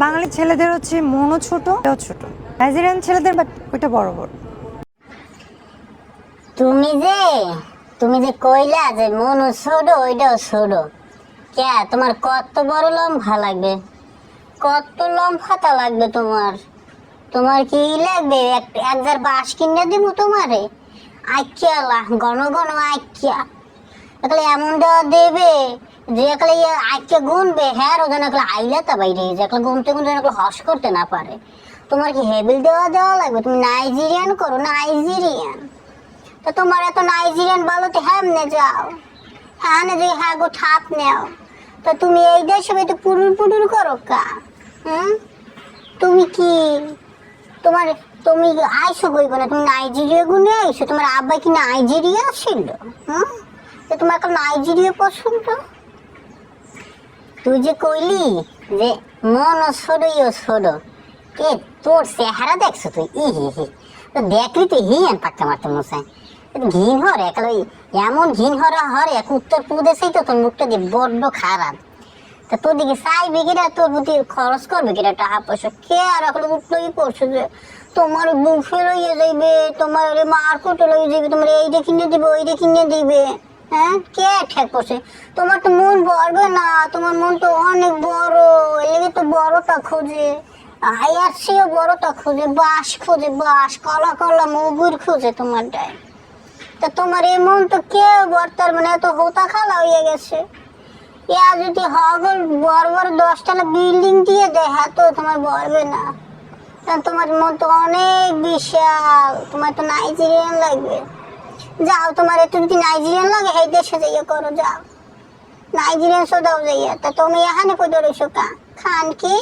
বাঙালি ছেলেদের হচ্ছে মনও ছোট, এটাও ছোট। নাইজেরিয়ান ছেলেদের বাট ওইটা বড় বড়। তুমি যে কইলা যে মনও ছোট ওইটাও ছোট, কে তোমার কত বড় লম্ফা লাগবে? কত লম্ফাতা লাগবে তোমার? তোমার কি লাগবে? একবার বাঁশ কিনে দিব তোমারে? আইকিয়ালা ঘন ঘন আইকিয়া একলে এমন দেওয়া দেবে যে একলে আইকিয়া গুনবে, হ্যাঁ ওজন একলে আইলাতা বাইরে যে একলে গুনতে গুনতে একলে হস করতে না পারে। তোমার কি হেবিল দেওয়া লাগবে? তুমি নাইজেরিয়ান করো, নাইজেরিয়ান। তো তোমার এত নাইজেরিয়ান বলো তো হ্যামনে যাও, হ্যাঁ না যে হ্যাঁ গো ঠাপ নেও। তো তুমি এই দেশে তো পুরুর পুরুর করো কা? তুমি কি তুমি আইসো কইব না? তুমি নাইজেরিয়া গুনে আইসো? তোমার আব্বা কি নাইজেরিয়া ছিল? তো তোমার এখন নাইজেরিয়া পছন্দ? তুই যে কইলি যে মন ছোট ছোট, কে তোর চেহারা দেখছো তুই? তো দেখলি তুই হিয়ান পাক্কা মারতে মশাই ঘিন হরে একাল এমন ঘিন হরে এক উত্তর প্রদেশেই তো তোর মুখটা দিয়ে বড্ড খারাপ। তা তোর দিকে চাইবে কিনা, তোর প্রতি খরচ করবে কিনা টাকা পয়সা? কে আর এখন উঠলোই পড়ছে যে তোমার বুফে লইয়ে যাইবে, তোমার মার্কেটে লইয়ে যাইবে, তোমার এইটা কিনে দিবে ওইটা কিনে দিবে? হ্যাঁ, কে ঠেক করছে? তোমার তো মন ভরবে না, তোমার মন তো অনেক বড়, এলেগে তো বড়টা খোঁজে, আয়ার চেয়েও বড়টা খোঁজে, বাঁশ খোঁজে, বাঁশ কলা কলা মগুর খোঁজে তোমারটায়। তা তোমার এই মন তো কেউ বর্তার মানে এত হোতা খালা হয়ে গেছে। ইয়া যদি হগল বড় বড় 10তলা বিল্ডিং দিয়ে দেয়, হ্যাঁ তো তোমার বলবে না। তোমার মন তো অনেক বিশাল, তোমার তো নাইজেরিয়ান লাগবে। যাও, তোমার একটু যদি নাইজেরিয়ান লাগে এই দেশে যাইয়া করো, যাও নাইজেরিয়ান সোদাও যাইয়া। তা তুমি এখানে কই ধরেছো কা খান কি?